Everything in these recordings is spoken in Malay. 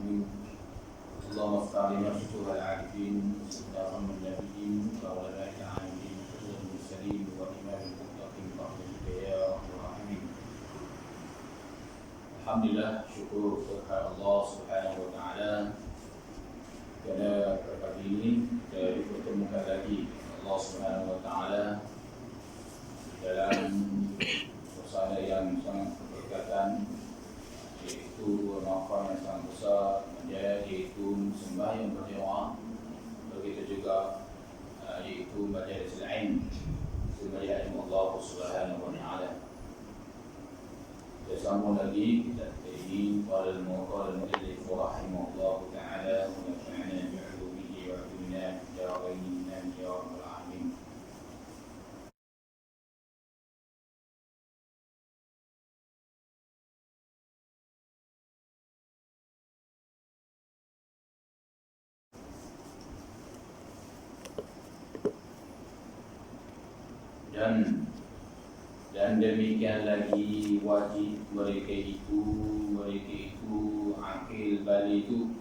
العالمين. اللهم افتح لنا فتوح العارفين واستغفر من النبيين وعلماء العاملين وحفظ المرسلين وإمام المتقين برحمتك يا أرحم الراحمين. Alhamdulillah, syukur kepada Allah Subhanahu wa taala kerana pada pagi ini kita dipertemukan lagi Allah Subhanahu wa taala dalam suasana yang sangat berkaitan, iaitu Ramadan yang sangat besar, iaitu sembah yang berjamaah, begitu juga iaitu majlis al-ilm, majlis Allah Subhanahu wa taala. Bersama lagi kita ini pada al-mu'allif rahimahullah taala wa nafa'ana bi'ulumihi wa 'ilmihi ya rabbana ya rabbal alamin. Dan demikian lagi wajib mereka itu akil balik itu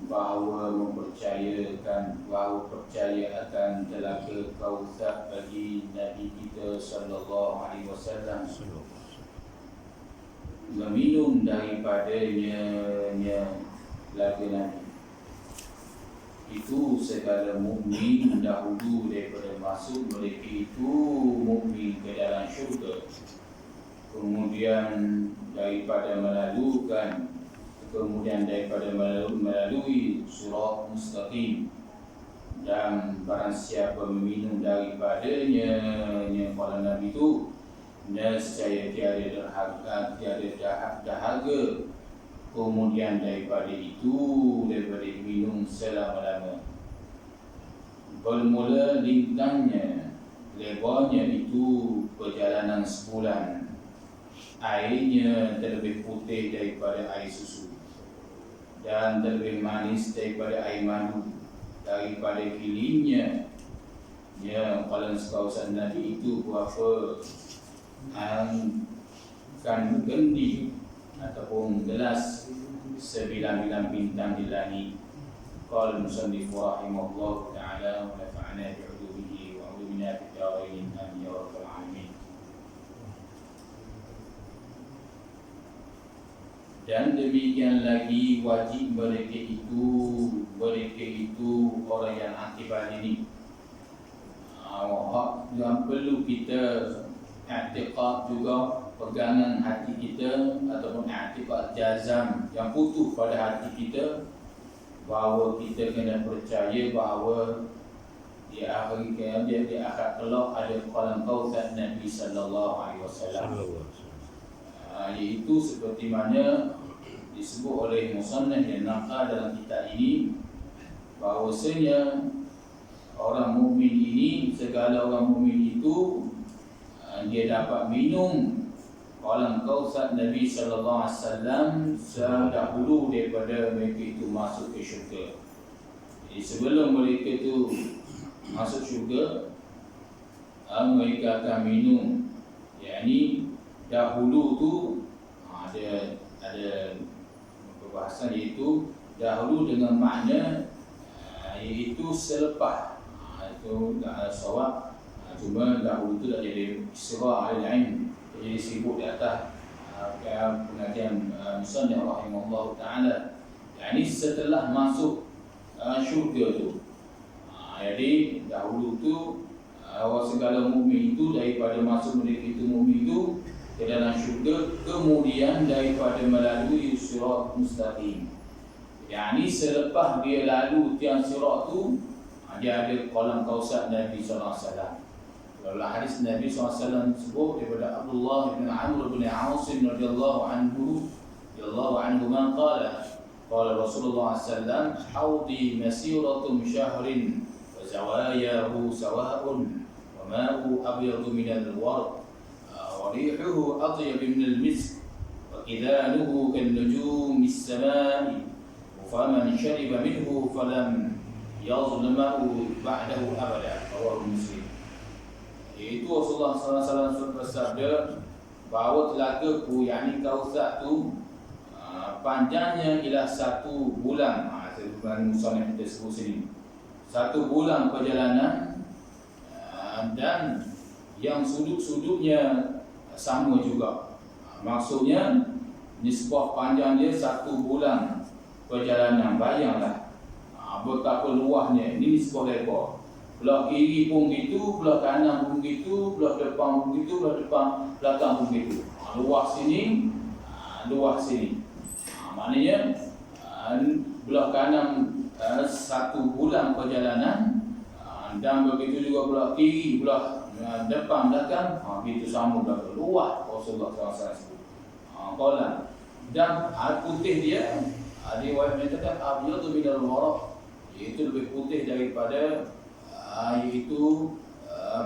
bahawa percaya akan telaga Kautsar bagi Nabi kita sallallahu alaihi wasallam, meminum daripadanya telaga Nabi itu segala mukmin dahulu daripada masuk mereka itu mukmin ke dalam syurga, kemudian daripada melalui surat mustaqim, dan barang siapa meminum daripadanya kata Nabi itu nescaya tiada dahaga kemudian daripada minum selama-lama. Bermula lintangnya, lebarnya itu perjalanan sebulan. Airnya terlebih putih daripada air susu, dan terlebih manis daripada air madu. Daripada kilingnya, kalau sekausan Nabi itu berapa kan gendi ataupun gelas 9 bintang di langit. Qala al-musannif rahimahullah ta'ala wa nafa'ana bi'ulumihi wa 'ulumina fid darain amin ya rabbal alamin. Dan demikian lagi wajib mereka itu orang yang aktifan ini yang perlu kita i'tiqad juga, pegangan hati kita ataupun i'tiqad jazam yang putus pada hati kita, bahawa kita kena percaya bahawa di akhir kelak ada qalam Kautsar Nabi sallallahu alaihi wasallam. Iaitu seperti mana disebut oleh musannif yang naqal dalam kitab ini, bahawasanya orang mukmin ini, segala orang mukmin itu dia dapat minum qalam Kautsar Nabi sallallahu alaihi wasallam dahulu daripada mereka itu masuk ke syurga. Jadi sebelum mereka itu masuk syurga, mereka akan minum. Yakni dahulu tu ada perbahasan, iaitu dahulu dengan makna iaitu selepas. Itu sawab. Cuma dahulu itu tak jadi isra' al-ilm, jadi sibuk di atas pengajian musannif rahimahullah ta'ala, yakni setelah masuk syurga tu. Jadi dahulu tu segala mukmin itu daripada masuk mereka itu mukmin itu ke dalam syurga, kemudian daripada melalui sirat mustaqim, yakni selepas dia lalu tiang sirat tu, dia ada qalam Kautsar Nabi sallallahu alaihi wasallam. Dalam hadis Nabi SAW sebut daripada Abdullah bin Amr bin Asim radhiyallahu anhu qala Rasulullah SAW, haudi masiratum syahrin wa zawayahu sawa'un wa ma'u abyadu minal warq wa rihuhu atyab minal misk wa kidanuhu kan nujumis samai faman shariba minhu falam yazlimahu ba'dahu abada. Rawahu Muslim. Iaitu Rasulullah SAW bersabda bahawa telaga ku, yakni Kautsar tu, panjangnya ialah 1 bulan. Bulan muson yang kita sebut sini, 1 bulan perjalanan, dan yang sudut-sudutnya sama juga. Maksudnya nisbah panjang dia 1 bulan perjalanan. Bayanglah betapa luahnya. Ini nisbah lebar. Belah kiri pun gitu, belah kanan pun gitu, belah depan pun gitu, belah depan belakang pun gitu. Luah sini, luah sini. Maknanya belah kanan 1 bulan perjalanan, dan begitu juga belah kiri, belah depan belakang, begitu sama belakang. Luah Rasulullah SAW. Qala, dan putih dia, riwayat menyatakan abyadu minal waraq, iaitu lebih putih daripada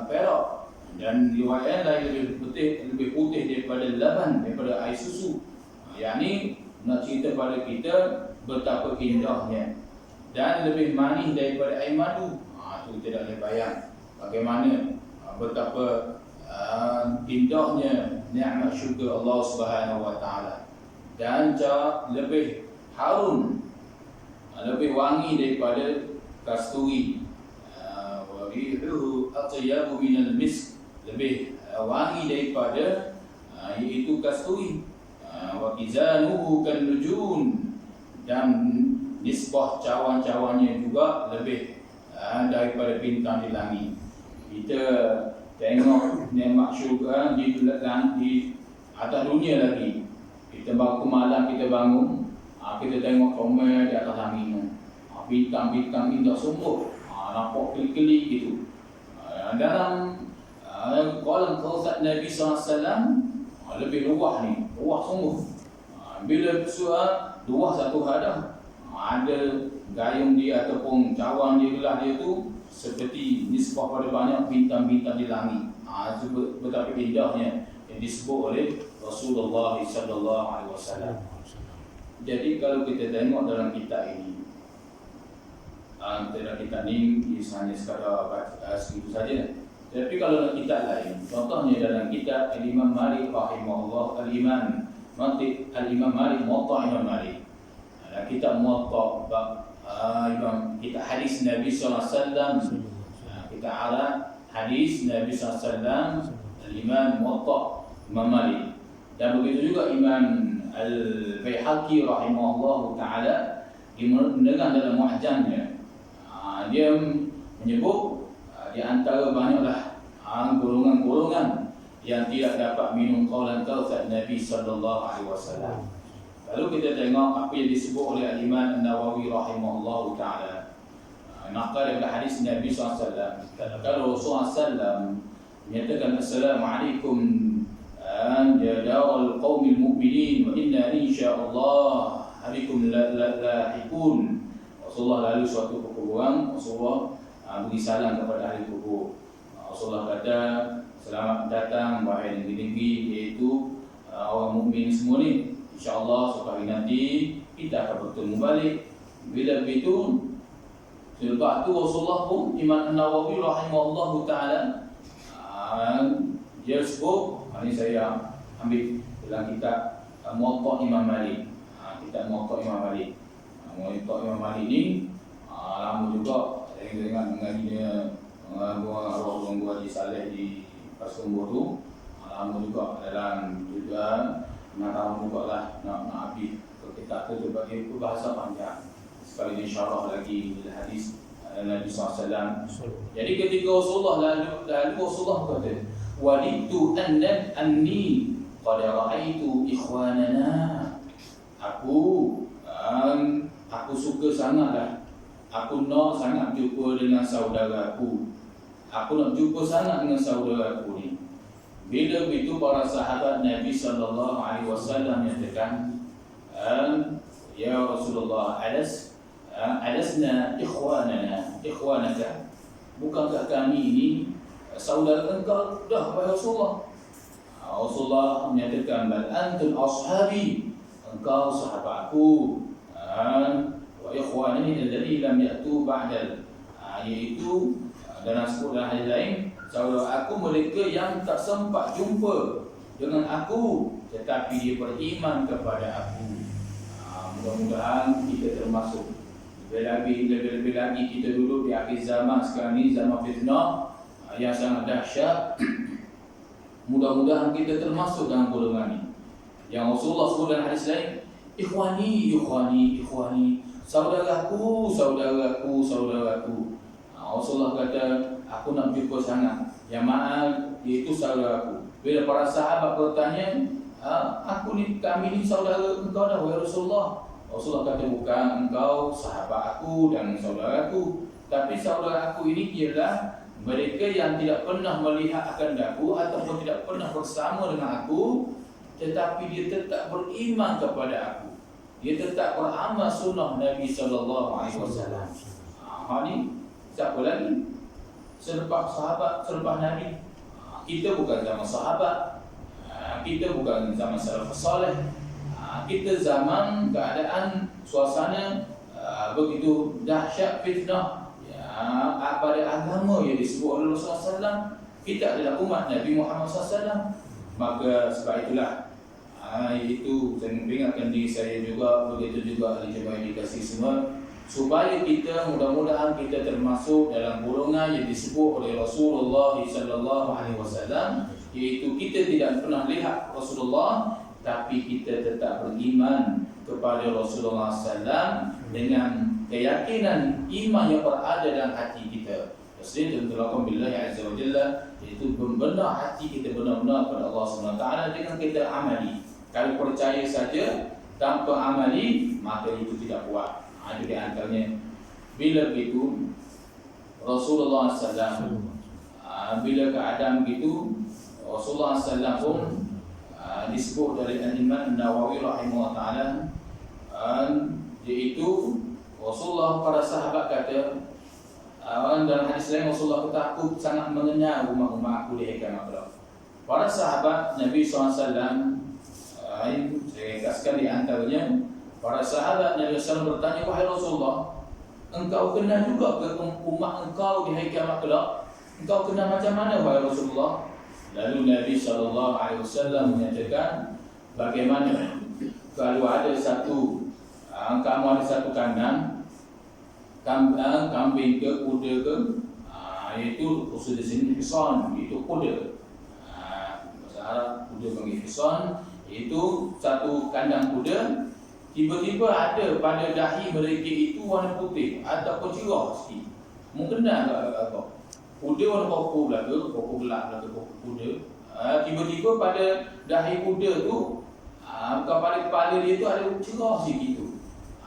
perak, dan riwayat lain lebih putih daripada laban, daripada air susu. Yakni nak cerita pada kita betapa indahnya, dan lebih manis daripada air madu. Itu kita dah boleh bayang bagaimana betapa indahnya nikmat syurga Allah Subhanahu Wa Taala, dan lebih harum, lebih wangi daripada kasturi. Rihuhu atyabu minal misk, lebih wangi daripada iaitu kasturi. Wa kizanuhu kan nujum, dan nisbah cawan-cawannya juga lebih daripada bintang di langit. Kita tengok nikmat syurga di atas dunia lagi. Kita bangun malam, kita bangun, kita tengok comel di atas langit, bintang-bintang indah sungguh, nampak keli-keli gitu. Dalam kolam Kautsar Nabi SAW lebih luah ni, luah sungguh. Bila suat luah satu hadah, ada gayung dia ataupun cawan dia, gelah dia tu seperti nisbah pada banyak bintang-bintang di langit. Itu betapa indahnya yang disebut oleh Rasulullah SAW. Jadi kalau kita tengok dalam kitab ini, dalam kitab ni hanya sekadar segitu saja. Tapi kalau dalam kitab lain, contohnya dalam kitab Al-Imam Malik rahimahullah, Al-Imam Malik, Muwatta Imam Malik. Dalam kitab Muwatta, kitab hadis Nabi SAW, kita arah hadis Nabi SAW, Al-Imam Muwatta Imam Malik. Dan begitu juga Imam Al-Baihaqi rahimahullah ta'ala, dengan dalam mu'jamnya, dia menyebut di antara banyaklah golongan-golongan yang tidak dapat minum qaulan Kautsar Nabi SAW. Lalu kita tengok apa yang disebut oleh Imam An-Nawawi rahimahullah ta'ala. Naqal daripada hadis Nabi SAW. Kalau Rasulullah SAW menyatakan Assalamualaikum ya darul qaumil mu'minin wa inna insyaallah alaikum lahikun. Rasulullah lalu suatu perkuburan, Rasulullah beri salam kepada ahli kubur. Rasulullah kata, selamat datang wahai negeri-negeri, iaitu orang mukmin semua ni. InsyaAllah suatu hari nanti kita akan bertemu balik. Bila begitu, selepas tu Rasulullah pun, Imam An-Nawawi rahimahullah ta'ala, dia sebut, ini saya ambil dalam kitab Muwatta Imam Malik. Kitab Muwatta Imam Malik. Muwatta Imam Malik ni lama juga saya ingat mengaji dia arwah Haji Saleh di Pasumbo tu. Lama juga dalam juga 6 tahun juga lah nak habis ke kitab tu sebab dia bahasa panjang. Sekali insyaallah lagi hadis Nabi SAW. Jadi ketika Rasulullah lalu Rasulullah kata, waditu anni qad ra'aitu ikhwanana. Aku suka sangatlah, aku nak sangat jumpa dengan saudaraku. Aku nak jumpa sangat dengan saudaraku ni. Bila begitu para sahabat Nabi SAW menyatakan, ya Rasulullah, alasna ikhwanaka, bukankah kami ini saudara engkau? Dah wahai Rasulullah. Rasulullah menyatakan, bal antum ashabi, engkau sahabatku. Wa ikhwani alladhi lam ya'tu ba'dal, iaitu dalam sebuah hadis lain, saudara aku mereka yang tak sempat jumpa dengan aku tetapi dia beriman kepada aku. Mudah-mudahan kita termasuk. Lebih-lebih lagi kita duduk di akhir zaman sekarang ni, zaman fitnah yang sangat dahsyat. Mudah-mudahan kita termasuk dalam golongan ini. Yang Rasulullah sebut dalam hadis lain, ikhwani, ikhwani, ikhwani, saudaraku, saudaraku, saudaraku. Rasulullah kata, aku nak jumpa sangat yang mana iaitu saudaraku. Bila para sahabat bertanya, kami ni saudara engkau dah, wahai Rasulullah. Rasulullah kata, bukan, engkau sahabat aku dan saudaraku, tapi saudara aku ini ialah mereka yang tidak pernah melihat akan daku ataupun tidak pernah bersama dengan aku, tetapi dia tetap beriman kepada aku. Dia tetap beramal sunnah Nabi SAW. Ni siapa lagi? Selepas sahabat, selepas Nabi. Kita bukan zaman sahabat, kita bukan zaman salafus salih. Kita zaman keadaan suasana begitu dahsyat fitnah pada agama yang disebut oleh Rasulullah SAW. Kita adalah umat Nabi Muhammad SAW. Maka sebab itulah itu saya mengingatkan diri saya juga, begitu juga ahli jemaah yang dikasihi semua, supaya kita mudah-mudahan kita termasuk dalam golongan yang disebut oleh Rasulullah SAW, iaitu kita tidak pernah lihat Rasulullah, tapi kita tetap beriman kepada Rasulullah SAW dengan keyakinan iman yang berada dalam hati kita. Taslim dan tulakum billahi azza wa jalla, iaitu benar hati kita benar-benar kepada Allah SWT dengan kita amali. Kalau percaya saja tanpa amali, maka itu tidak kuat. Itu di antaranya. Bila begitu Rasulullah SAW, bila keadaan begitu Rasulullah SAW pun disebut dari Imam Nawawi rahimahullah ta'ala, iaitu Rasulullah, para sahabat kata, dalam hadis lain Rasulullah kata, aku sangat mengenal rumah-rumah aku di Haikal Maqdam. Para sahabat Nabi SAW, saya ringkaskan di antaranya, para sahabat Nabi SAW bertanya, wahai Rasulullah, engkau kenal juga ke rumah engkau di Haikal Maqdam? Engkau kenal macam mana wahai Rasulullah? Lalu Nabi SAW menyatakan, bagaimana kalau ada satu, kamu ada satu kandang, kambing ke, kuda ke, iaitu khusus di sini hisan, itu kuda. Bahasa Arab kuda panggil hisan, iaitu satu kandang kuda. Tiba-tiba ada pada dahi mereka itu warna putih ataupun cerah sikit. Mungkin tak apa? Kuda warna purple belaka, purple gelap belaka kuda. Tiba-tiba pada dahi kuda tu, kepala dia tu ada cerah sikit tu.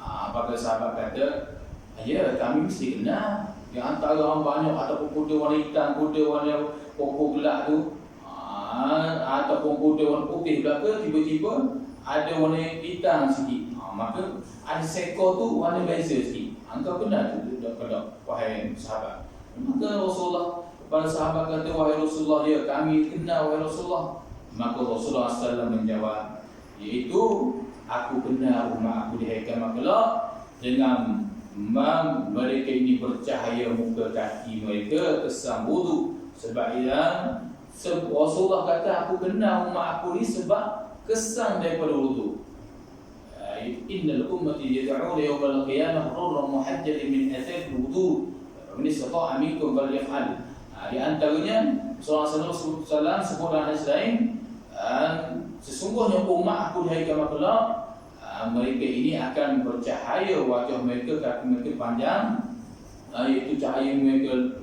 Apakah sahabat kata, ya, kami mesti kenal. Yang antara orang banyak ataupun kuda warna hitam, kuda warna purple gelap tu, ataupun kuda warna putih belaka, tiba-tiba ada warna hitam sikit. Maka ada seekor tu warna beza sikit. Engkau kenal tu pada wahai sahabat. Maka Rasulullah, para sahabat kata, wahai Rasulullah, ya kami kenal wahai Rasulullah. Maka Rasulullah SAW menjawab, iaitu aku kenal rumah aku di Haikal Maqdam dengan mereka ini bercahaya muka kaki mereka kesam wudu. Sebab Rasulullah kata, aku kenal rumah aku ni sebab kesam daripada wudu. Innal ummati yad'una yawmal qiyamah hurran muhajjalin min athar wudu. Min istata'a minkum falyaf'al. Di antaranya Rasulullah SAW sebut dalam hadis lain, sesungguhnya umat aku di Haikal Maqdam, mereka ini akan bercahaya wajah mereka, kaki mereka panjang, iaitu cahaya mereka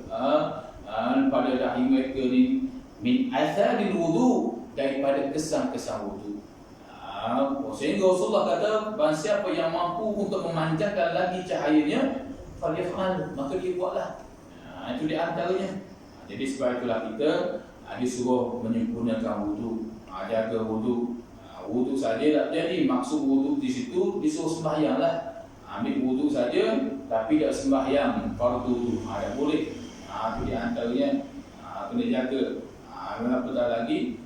pada dahi mereka ni min atharil wudu, daripada kesan-kesan wudu. Sehingga Rasulullah kata, barang siapa yang mampu untuk memanjangkan lagi cahayanya, falyaf'al, maka dia buatlah. Itu di antaranya. Jadi sebab itulah kita disuruh menyempurnakan wudu, jaga wudu. Wudu saja tak jadi, maksud wudu di situ disuruh sembahyanglah. Ambil wudu saja tapi tak sembahyang fardu tu, tak boleh. Itu di antaranya kena jaga. Apatah lagi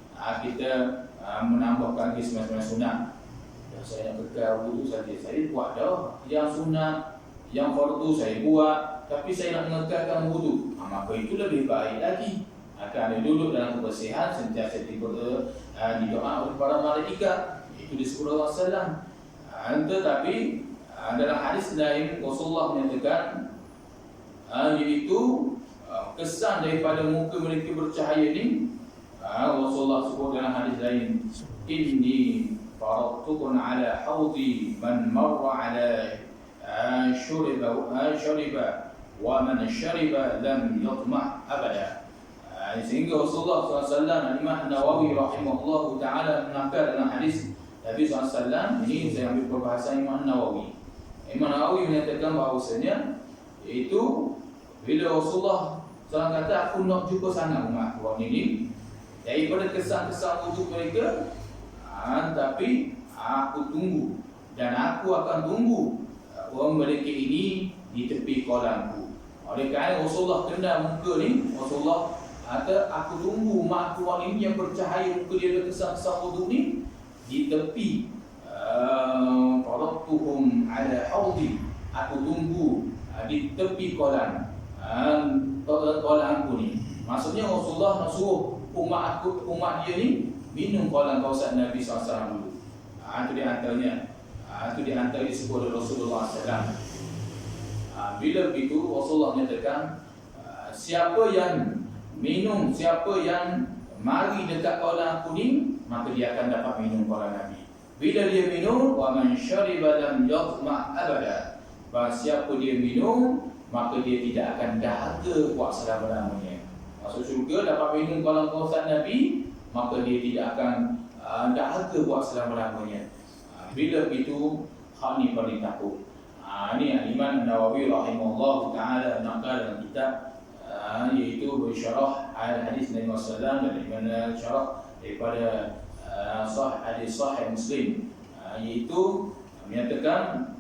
kita menambahkan semasa sunat. Saya nak kekal wudu saja, saya buat dah. Yang sunat, yang fardu saya buat, tapi saya nak mengekalkan wudu. Maka itu lebih baik lagi. Akan ada duduk dalam kebersihan, sentiasa didoa oleh para malaikat. Itu disebut Allah SAW. Tetapi dalam hadis lain Rasulullah menyatakan iaitu kesan daripada muka mereka bercahaya ni, Rasulullah sebut dalam hadis lain, inni faradtukum ala hawdi man marra ala syuriba wa man syariba lam yatma' abada. Sehingga Rasulullah SAW, Imam Nawawi rahimahullah ta'ala menakar dalam hadis Nabi SAW, ini saya ambil perbahasan Imam Nawawi. Imam Nawawi menyatakan bahawasanya iaitu bila Rasulullah SAW kata, aku nak jumpa sangat umat aku ini daripada kesan-kesan wujud mereka, tapi aku tunggu dan aku akan tunggu orang mereka ini di tepi kolamku. Oleh kerana Rasulullah kenal muka ni, Rasulullah kata, aku tunggu umat aku ini yang bercahaya muka dia ada kesan-kesan wujud ni di tepi faradtuhum ala hawdi, aku tunggu di tepi kolam aku ni. Maksudnya Rasulullah nak suruh umat dia ni minum kolam kawasan Nabi SAW dulu. Itu di antaranya. Itu di antara disebut oleh Rasulullah SAW. Bila begitu Rasulullah menyatakan, siapa yang minum, siapa yang mari dekat kolam aku ni, maka dia akan dapat minum kolam Nabi. Bila dia minum, wa man syariba lam yatma' abada. Siapa dia minum, maka dia tidak akan dahaga buat selama-lamanya. Masuk syurga dapat minum kolam kawasan Nabi, maka dia tidak akan dahaga buat selama-lamanya. Bila begitu, hal ni perlu takut. Ini Imam Nawawi rahimahullah ta'ala nakal dalam kitab iaitu bersyarah hadis Nabi SAW dan Imam syarah daripada hadis sahih Muslim, iaitu menyatakan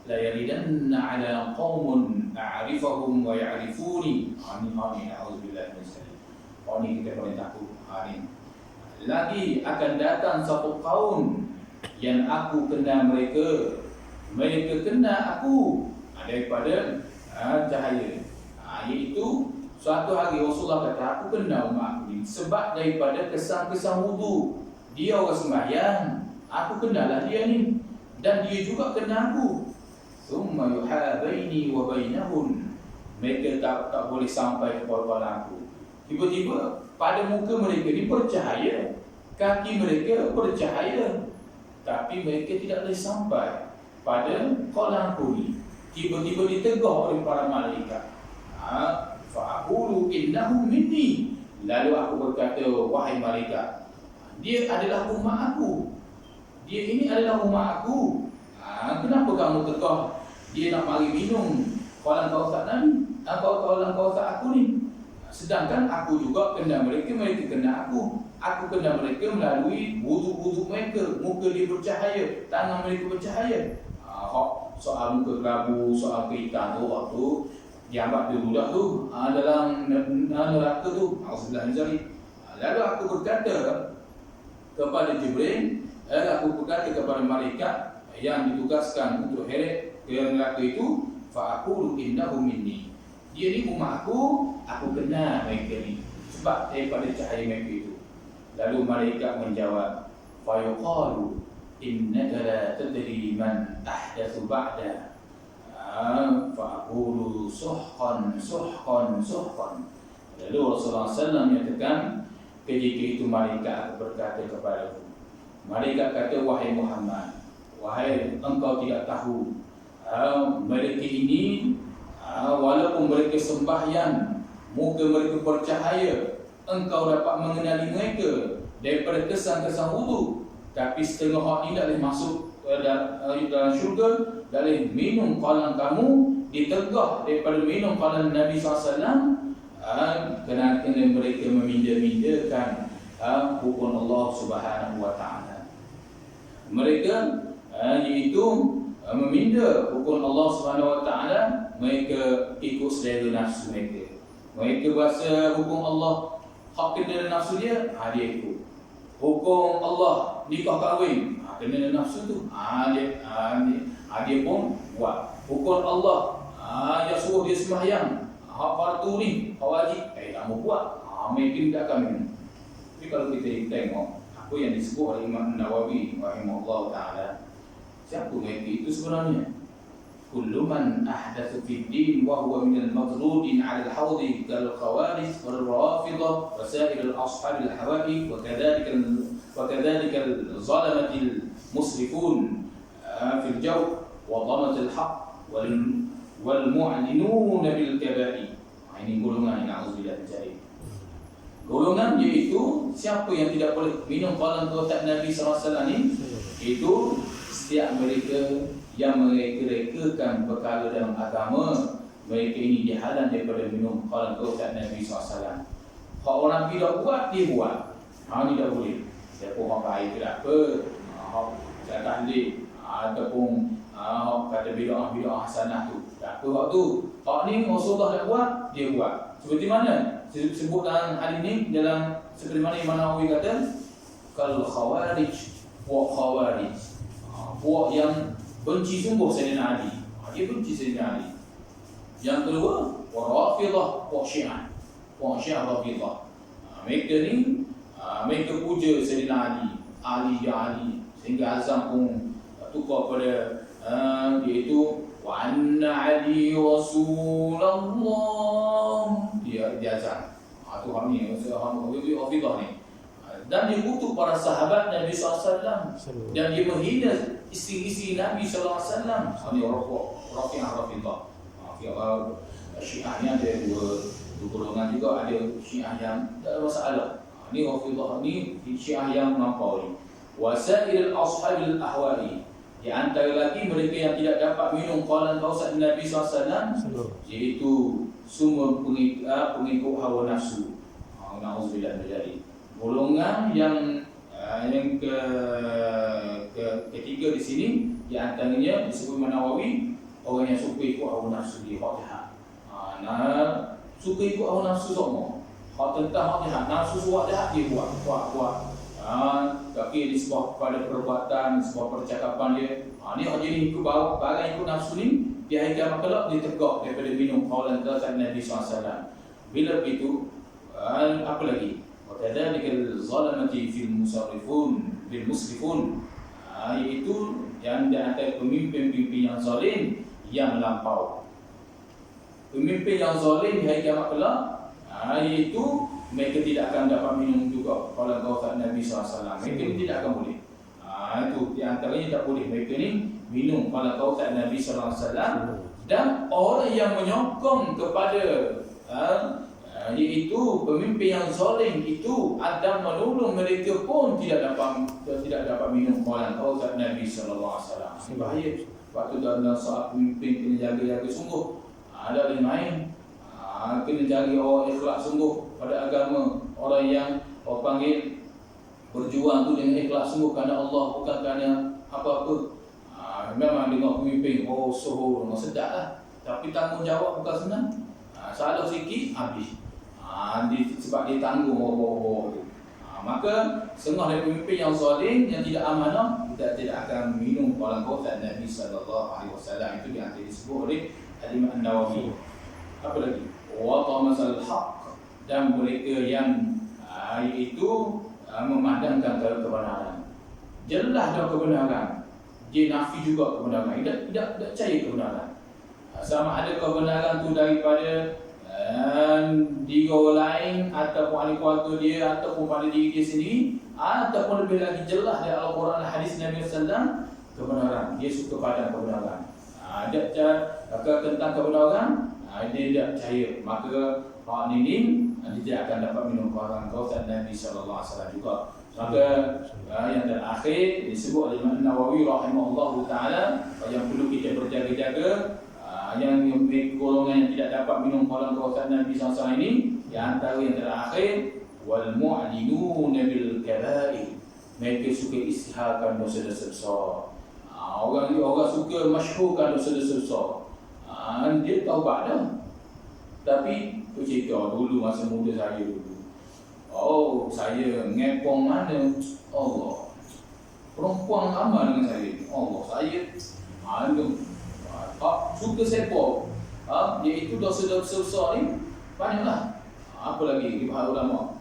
la yaridanna ala qaumun a'rifahum wa ya'rifuni. Ini auzubillahi min syaitan. Ini kita perlu takut. Lagi akan datang satu kaum yang aku kenal mereka, mereka kenal aku daripada cahaya. Iaitu suatu hari Rasulullah kata, aku kenal umat aku ni sebab daripada kesan-kesan wudu. Dia orang sembahyang, aku kenal lah dia ni, dan dia juga kenal aku. Thumma yuhabaini wa bainahum, mereka tak boleh sampai kepada aku. Tiba-tiba pada muka mereka ni bercahaya, kaki mereka bercahaya, tapi mereka tidak boleh sampai pada kolam aku ni. Tiba-tiba ditegur oleh para malaikat. Fa'aqulu innahu minni. Lalu aku berkata, wahai malaikat, dia adalah umat aku. Dia ini adalah umat aku. Kenapa kamu tegur dia nak mari minum kolam kawasan Nabi, kolam kawasan aku ni? Sedangkan aku juga kenal mereka, mereka kenal aku. Aku kenal mereka melalui wuduk-wuduk mereka. Muka dia bercahaya, tangan mereka bercahaya. Soal muka kelabu, soal kehitam tu, waktu diambil dulu dah tu dalam neraka tu. Lalu aku berkata kepada Jibril, aku berkata kepada malaikat yang ditugaskan untuk heret ke neraka itu, fa'aqulu innahu minni. Dia ni umat aku kenal mereka ni sebab daripada cahaya mereka itu. Lalu malaikat menjawab, fa yuqalu innaka la tadri man ahdathu ba'da. Fa'aqulu suhqan. Lalu Rasulullah SAW menyatakan, ketika itu malaikat berkata kepadaku, malaikat kata, wahai Muhammad, wahai engkau tidak tahu mereka ini walaupun mereka sembahyang, muka mereka bercahaya, engkau dapat mengenali mereka daripada kesan-kesan wudu, tapi setengah orang ini tak boleh masuk dalam syurga, tak boleh minum kolam kamu, ditegah daripada minum kolam Nabi SAW, kerana mereka meminda-mindakan hukum Allah Subhanahu Wa Taala. Mereka iaitu meminda hukum Allah Subhanahu Wa Taala, mereka ikut selera nafsu mereka. Mereka berasa hukum Allah hak kena nafsu dia, dia ikut. Hukum Allah nikah kahwin, kena nafsu tu, dia pun buat. Hukum Allah yang suruh dia sembahyang, hak fardu ni, hak wajib, tak mau buat, mereka tidak akan minum. Tapi kalau kita tengok apa yang disebut oleh Imam Nawawi rahimahullah ta'ala, Siapa mereka itu sebenarnya? Kullu man ahdatha fid din wa huwa min al-maghdudin 'ala al-hawd kal khawarij wal rafidah wa sa'ir al-ashab al-hawa'i wa kadhalika al-zalamati al-musrifun fi al-jaw wa dhamat al-haqq wal mu'linun bil kaba'i. Ini golongan yang auzubillah dari. Golongan iaitu siapa yang tidak boleh minum qalam qautat Nabi sallallahu alaihi wasallam ini, itu setiap mereka yang mereka-rekakan perkara dalam agama, mereka ini dihalang daripada minum qalam qautat Nabi SAW. Kalau orang tidak buat, dia buat. Ini tak boleh. Siapa orang baik ke apa, tak tahlil, ataupun kata bid'ah hasanah tu. Tak apa hak tu. Hak ni Rasulullah tak buat, dia buat. Seperti mana? Sebut dalam hal ini, dalam seperti mana Imam Nawawi kata, kal khawarij wa khawarij. Puak yang benci sungguh Sayyidina Ali. Dia benci Sayyidina Ali. Yang kedua, Rafidah wa Syiah. Wa Syiah Rafidah. Mereka ni mereka puja Sayyidina Ali. Ali ya Ali. Sehingga azam pun tukar pada iaitu wa anna Ali Rasulullah. Dia azam. Tu hak ni, Rafidah ni. Dan dia kutuk para sahabat Nabi SAW. Dan dia menghina isteri-isteri Nabi SAW. Ini Rafi'ah Rafidah. Syiah ni ada dua golongan juga. Ada Syiah yang tak ada masalah. Ini Rafidah ni Syiah yang melampau ni. Wasail ashabil ahwa'i. Di antara lagi mereka yang tidak dapat minum qalan qausat Nabi SAW, iaitu semua pengikut hawa nafsu. Na'udzubillah dari golongan yang ketiga di sini, di antaranya disebut Nawawi, orang yang suka ikut hawa nafsu dia, hak jahat. Suka ikut hawa nafsu semua. Hak tentang hak jahat, nafsu buat jahat dia buat. Tapi disebab pada perbuatan, disebab percakapan dia. Ni hak jadi ikut barang ikut nafsu ni, di hari kiamat kelak dia tegak daripada minum qalan qausat Nabi SAW. Bila begitu, apa lagi? وكذلك الظلمة في المصرفون بالمسرفون, iaitu yang di antara pemimpin-pemimpin yang zalim yang melampau. Pemimpin yang zalim di hari kiamat kelak, iaitu mereka tidak akan dapat minum juga qalan qausat Nabi SAW. Mereka tidak akan boleh. Itu di antaranya tak boleh mereka ni minum qalan qausat Nabi SAW. Dan orang yang menyokong kepada iaitu pemimpin yang zalim itu, Adam menolong mereka pun tidak dapat minum qalan qausat Nabi sallallahu alaihi wasallam. Bahaya. Waktu dalam saat pemimpin kena jaga-jaga sungguh. Ada yang lain kena jaga orang ikhlas sungguh pada agama. Orang yang orang panggil berjuang tu dengan ikhlas sungguh kerana Allah, bukan kerana apa-apa. Memang dengar pemimpin sohor sedap lah, tapi tanggungjawab bukan senang. Salah sikit habis. Sebab dia tanggung bawah-bawah tu. Maka setengah dari pemimpin yang zalim, yang tidak amanah, kita tidak akan minum qalan qausat Nabi sallallahu alaihi wasallam. Itu yang disebut oleh Imam Nawawi. Apa lagi? Wa tamasal haqq, dan mereka yang iaitu memandangkan kebenaran. Jelas dah kebenaran, dia nafi juga kebenaran. Tidak percaya kebenaran. Sama ada kebenaran tu daripada diri orang lain, ataupun ahli keluarga dia, ataupun pada diri dia sendiri, ataupun lebih lagi jelas dari Al-Quran dan hadis Nabi SAW, kebenaran. Dia suka pada kebenaran. Dia tentang kebenaran, dia tidak percaya. Maka orang ini dia tidak akan dapat minum qalan qausat Nabi SAW juga. Maka yang terakhir disebut oleh Imam Nawawi rahimahullah ta'ala, yang perlu kita berjaga-jaga, yang golongan yang tidak dapat minum qalan qausat Nabi SAW ini, di antara yang terakhir, wal mu'linun bil kaba'ir. Mereka suka isytiharkan dosa-dosa besar. Orang suka masyhurkan dosa-dosa besar. Dia taubat dah. Tapi tu cerita dulu masa muda saya dulu. Saya ngepong mana? Allah. Perempuan ramai dengan saya. Allah, saya suka sepok. Iaitu dosa-dosa besar ni banyaklah. Apa lagi dibahas ulama?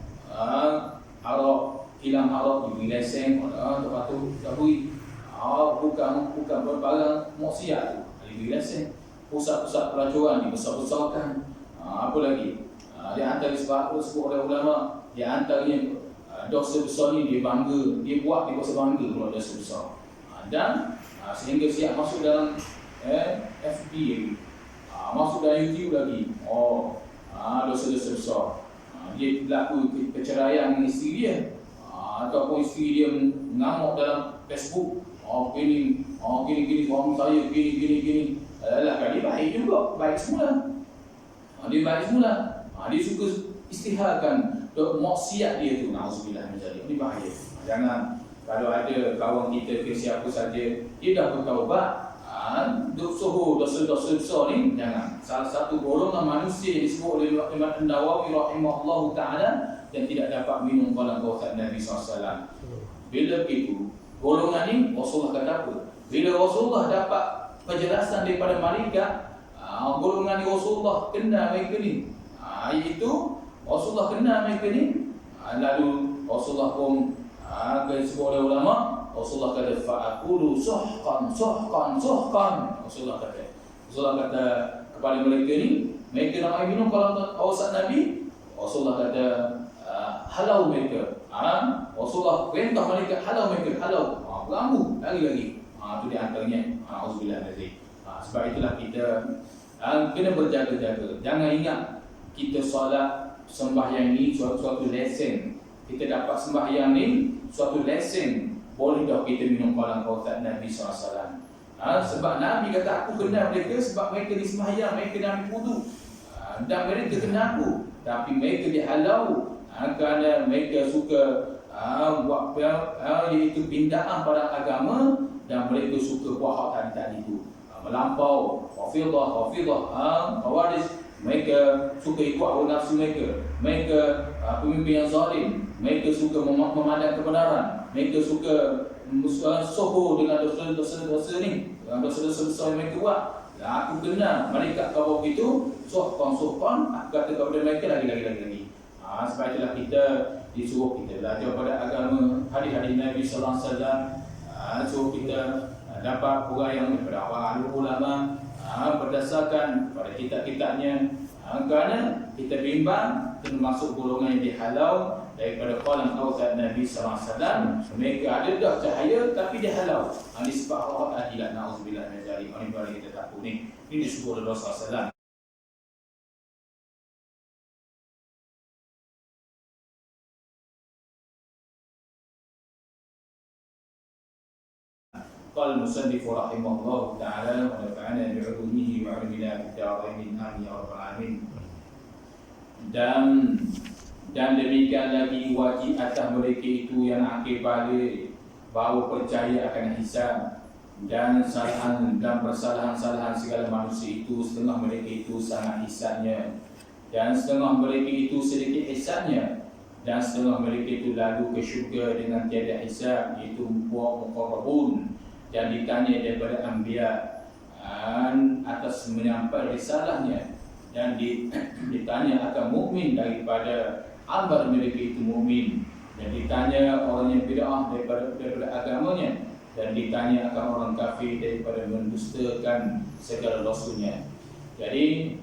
Arak, hilang arak, diberi lesen, lepas tu tak beri. bukan barang maksiat tu. Diberi lesen. Pusat-pusat pelacuran dibesar-besarkan. Apa lagi? Di antara sebab oleh ulama, di antaranya dosa besar ni dia buat dia rasa bangga kalau dosa besar. Dan sehingga siap masuk dalam FB lagi. Masuk dalam YouTube lagi. Dosa-dosa besar. Dia berlaku perceraian dengan isteri dia. Ataupun isteri dia mengamuk dalam Facebook. Gini suami saya gini. Kan dia baik juga, baik semula. Dia baik semula. Dia suka istiharkan maksiat dia tu. Na'udzubillah min zalik. Ini bahaya. Jangan kalau ada kawan kita ke siapa saja, dia dah bertaubat, dosa-dosa besar ni jangan. Salah satu golongan manusia yang disebut oleh Imam Nawawi rahimahullahu taala yang tidak dapat minum qalam kawthar Nabi SAW. Bila begitu, golongan ni Rasulullah kata apa? Bila Rasulullah dapat penjelasan daripada malaikat, golongan ni Rasulullah kenal mereka ni. Iaitu Rasulullah kenal mereka ni. Lalu Rasulullah pun disebut oleh ulama, Rasulullah kata fa'aqulu suhqan. Rasulullah kata kepada mereka ni, mereka nak minum kalau awasat Nabi, Rasulullah kata halau mereka. Rasulullah perintah mereka halau mereka, halau. Berambu lagi. Itu di antaranya. Auzubillah dari. Sebab itulah kita kena berjaga-jaga. Jangan ingat kita solat sembahyang ni suatu lesen. Kita dapat sembahyang ni suatu lesen. Boleh dah kita minum qalam kawthar Nabi SAW. Sebab Nabi kata aku kenal mereka sebab mereka di sembahyang, mereka Nabi wudu. Dan mereka kenal aku. Tapi mereka dihalau kerana mereka suka buat iaitu pindaan pada agama, dan mereka suka buat hak tadi itu. Melampau, hafidah, khawarij. Mereka suka ikut hawa nafsu mereka. Mereka pemimpin yang zalim. Mereka suka memandang kebenaran. Mereka suka soho dengan dosa-dosa ni, dengan dosa-dosa besar yang mereka buat. Aku kenal malaikat kau itu sohkan. Aku kata kepada mereka lagi. Sebab itulah kita disuruh kita belajar pada agama, hadis-hadis Nabi sallallahu alaihi wasallam. Suruh kita dapat uraian daripada para ulama berdasarkan pada kitab-kitabnya. Kerana kita bimbang termasuk golongan yang dihalau daripada qalam kawthar Nabi sallallahu alaihi wasallam. Mereka ada dah cahaya tapi dihalau. Disebab Allah adilah, na'udzubillah min zalik. Ini baru kita takut ni. Ini disebut oleh Rasulullah sallallahu alaihi wasallam. قال المصنف رحمه الله تعالى ونفعنا بعلومه وعلمنا في الدارين آمين يا رب العالمين. Dan demikian lagi wajib atas mereka itu yang akil balik bahawa percaya akan hisab dan persalahan-salahan segala manusia itu. Setengah mereka itu sangat hisabnya, dan setengah mereka itu sedikit hisabnya, dan setengah mereka itu lalu ke syurga dengan tiada hisab, iaitu muqarrabun. Dan ditanya daripada anbiya atas menyampaikan risalahnya, dan ditanya akan mukmin daripada amal mereka itu mukmin, dan ditanya orang yang bid'ah daripada agamanya, dan ditanya akan orang kafir daripada mendustakan segala rasulnya. Jadi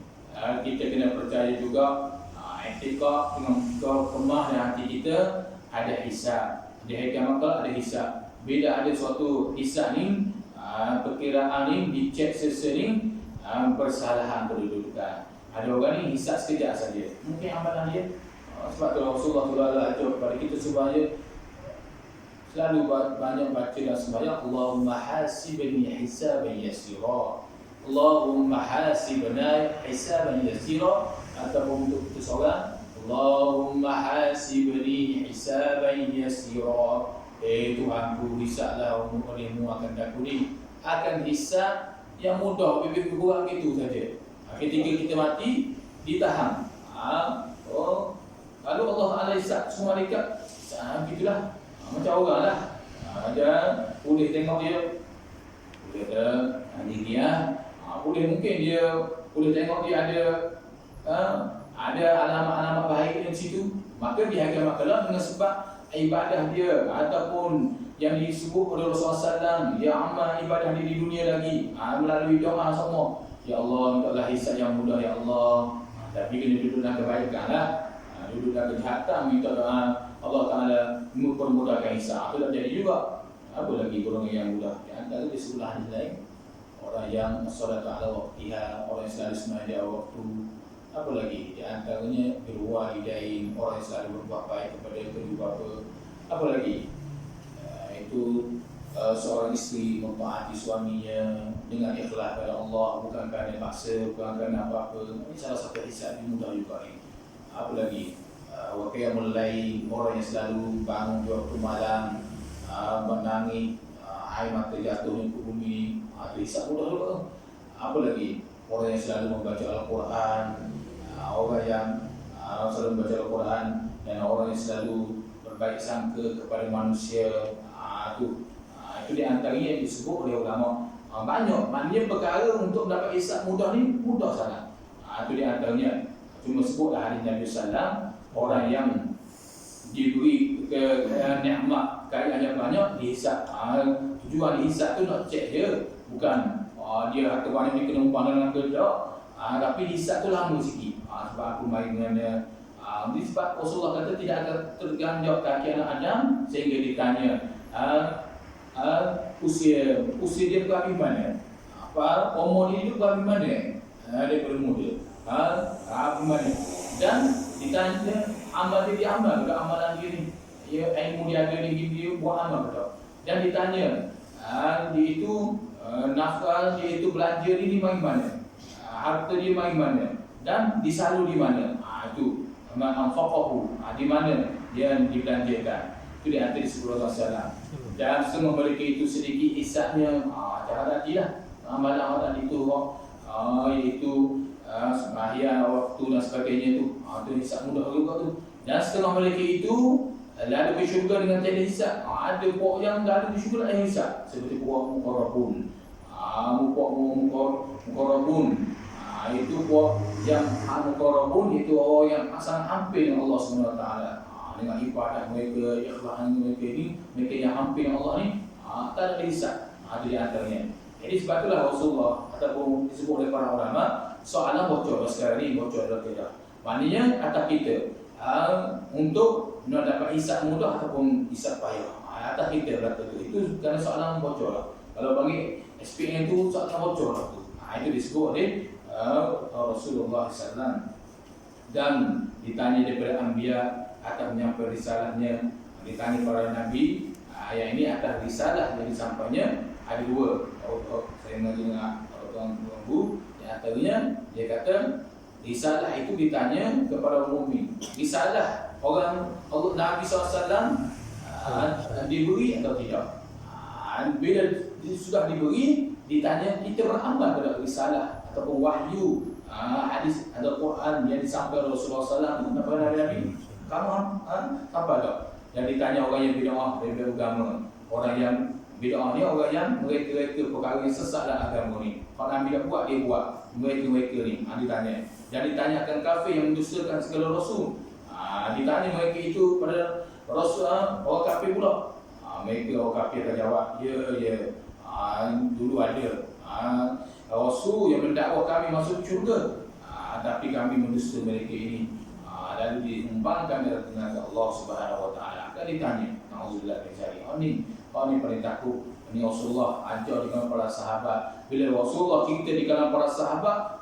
kita kena percaya juga i'tiqad dengan kemah dan hati kita ada hisab. Di hari kiamat ada hisab. Bila ada suatu hisab ni, perkiraan ni, dicek sesering persalahan kedudukan. Ada orang ni hisab sekejap saja, mungkin amalan dia. Sebab tu Rasulullah ajar kepada kita supaya selalu banyak baca dan sembahyang, Allahumma hasibni hisaban yasira. Allahumma hasibna hisaban yasira. Ataupun untuk kita seorang, Allahumma hasibni hisaban yasira. Tuhanku, hisablah olehmu akan aku ni. Akan hisab yang mudah, lebih kurang gitu saja. Ketika kita mati, ditahan. Lalu Allah Ta'ala hisab semua malaikat. Begitulah. Macam orang lah. Dia boleh tengok dia, boleh ada dia. Boleh mungkin dia boleh tengok dia ada alamat-alamat baik di situ. Maka di hari kiamat kelak dengan sebab ibadah dia ataupun yang disebut oleh Rasulullah SAW, dia amal ibadah di dunia lagi, melalui doa semua. Ya Allah, mintalah hisab yang mudah ya Allah. Tapi kena duduk dalam kebaikan lah. Duduk dalam kejahatan, minta doa Allah Ta'ala mempermudahkan hisab. Itu tak jadi juga. Apa lagi golongan yang mudah? Di antara di sebelah hadis lain, orang yang solat ala waktiha, orang yang selalu sembahyang waktu. Apa lagi? Di antaranya birwalidain, orang yang selalu berbuat baik kepada kedua bapa. Apa lagi? Itu seorang isteri mentaati suaminya dengan ikhlas kepada Allah, bukan kerana paksa, bukan kerana apa-apa. Ini salah satu hisab yang mudah juga ni. Apa lagi? Wa qiyamul lail, orang yang selalu bangun di waktu malam, menangis, air mata jatuh ke bumi. Itu hisab mudah juga. Apa lagi? Orang yang selalu membaca Al-Quran, orang yang selalu membaca Al-Quran, dan orang yang selalu berbaik sangka kepada manusia. Itu di antaranya yang disebut oleh ulama. Banyak, maknanya perkara untuk mendapat hisab mudah ni mudah sangat. Itu di antaranya. Cuma sebutlah hadis Nabi SAW, orang yang diberi nikmat kekayaan yang banyak dihisab. Tujuan dihisab tu nak cek dia, bukan dia harta banyak ni kena umpah dalam kerja, tapi dihisab tu lama sikit. Sebab aku main dengan dia. Sebab Rasulullah kata tidak akan terganjak kaki anak Adam sehingga ditanya usia dia berapa mana, umur dia berapa mana, daripada muda, berapa mana, dan ditanya amal dia amal ke amalan dia ni, ilmu dia ada ni dia buat amal ke tak, dan ditanya dia itu nafkah dia itu belanja ni mari mana, harta dia mari mana, dan disalur di mana. Itu anfaqahu, di mana dia dibelanjakan. Itu di antara disebut Rasulullah SAW. Dan semua mereka itu sedikit hisabnya cara hatilah amalan-amalan itu, iaitu sembahyang waktu dan sebagainya itu. Itu hisab mudah juga tu. Dan setengah mereka itu lalu ke syurga dengan tiada hisab. Ada puak yang lalu ke syurga dengan hisab, seperti puak muqarrabun. Muqarrabun itu puak yang muqarrabun, itu orang yang sangat hampir dengan Allah SWT. Dengan ibadah mereka, ikhlas mereka ni, mereka yang hampir dengan Allah ni, tak ada hisab. Itu di antaranya. Jadi sebab itulah Rasulullah ataupun disebut oleh para ulama, soalan bocor sekarang ni, bocor adalah tidak. Maknanya atas kita untuk nak dapat hisab mudah ataupun hisab payah, atas kita berlaku tu. Itu kerana soalan bocor lah. Kalau bagi SPM tu soalan bocor lah tu. Itu disebut oleh Rasulullah SAW. Dan ditanya daripada Anbiya atas menyampaikan risalahnya, ditanya para Nabi, yang ini atas risalah yang disampainya ada dua. Saya mengaji dengan tuan-tuan, yang antaranya dia kata risalah itu ditanya kepada mukmin. Risalah orang Nabi SAW diberi atau tidak. Bila sudah diberi, ditanya kita beramal pada risalah ataupun wahyu, hadis atau Quran yang disampaikan Rasulullah SAW kepada Nabi. Kamu apa tak? Dan ditanya orang yang bid'ah dari agama. Orang yang bid'ah ni orang yang mereka perkara yang sesat dalam agama ni. Kalau Nabi tak buat, dia buat. Mereka ni ditanya. Dan ditanyakan kafir yang mendustakan segala rasul. Ditanya mereka itu pada rasul, orang kafir pula. Mereka orang kafir akan jawab, ya. Dulu ada rasul yang mendakwa kami masuk syurga, tapi kami mendusta mereka ini. Lalu diumpamkan dengan Allah Subhanahu Wa Taala. Akan ditanya, nauzubillah min dzalik. Ini paling takut. Ini Rasulullah ajar di kalangan para sahabat. Bila Rasulullah cerita di kalangan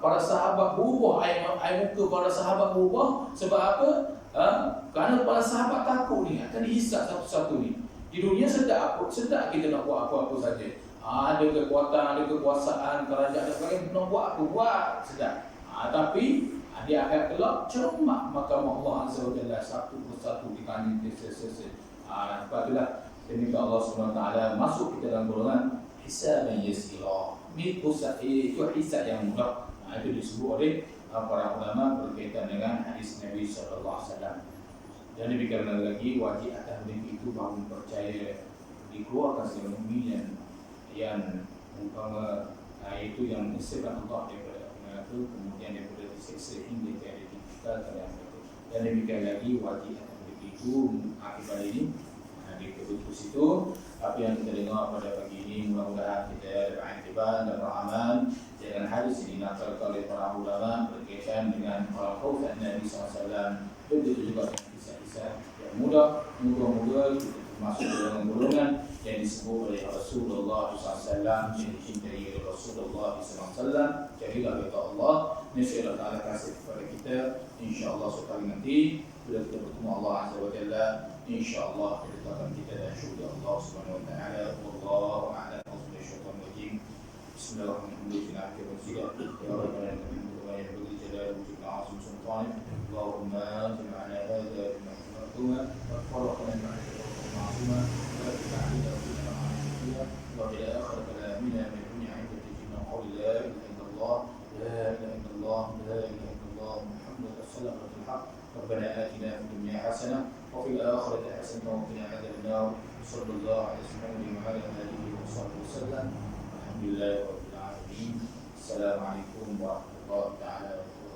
para sahabat berubah, air muka para sahabat berubah. Sebab apa? Kerana para sahabat takut ni akan dihisab satu-satu ni. Di dunia sedap kita nak buat apa-apa saja. Ada kekuatan, ada kekuasaan, kerajaan dan sebagainya, nak buat apa, buat sedap. Tapi di akhirat kelak cermat mahkamah Allah Azza wa Jalla, satu persatu ditanya sesa-sesa. Sebab itulah kita minta Allah SWT masuk kita dalam golongan hisab yang yasira. Ini itu hisab yang mudah. Itu disebut oleh para ulama berkaitan dengan hadis Nabi SAW. Dan demikian lagi, wajib atas mereka itu bahawa percaya dikeluarkan segala mukmin yang umpama itu yang disebutkan Allah daripada neraka, kemudian daripada diseksa hingga tiada ditinggalkan yang itu. Dan demikian lagi wajib atas mereka itu akibat ini di keputus itu apa yang kita dengar pada pagi ini mudah-mudahan kita dapat iktibar dan beramal dengan hadis yang dinaqalkan oleh para ulama berkaitan dengan khaufan Nabi SAW. Begitu juga dengan kisah-kisah yang mudah-mudah kita termasuk dalam golongan yang disebut oleh Rasulullah SAW, yang dicintai oleh Rasulullah SAW. Jadilah kata Allah, niscaya Allah Ta'ala kasih kepada kita, insyaAllah suatu hari nanti bila kita bertemu Allah Azza wa Jalla, insyaAllah kedekatan kita dan syurga Allah Subhanahu wa Ta'ala. Wallahu a'lam bishawab. Bismillahirrahmanirrahim. Ya Rabbana wa ya Rabbul Jalal wujudna azim sultanik. Allahumma jami'ana hadha bima وفرقنا مع المعصومة ولا تجعلنا فينا مع المشركين وإلى آخر كلامنا من الدنيا عند تجدنا قول لا إله إلا الله لا إله إلا الله لا إله إلا الله محمد رسول الله الحق. ربنا آتنا في الدنيا حسنة وفي الآخرة حسنة وقنا عذاب النار. صلى الله على محمد وعلى آله وصحبه وسلم. الحمد لله رب العالمين. السلام عليكم ورحمة الله تعالى وبركاته.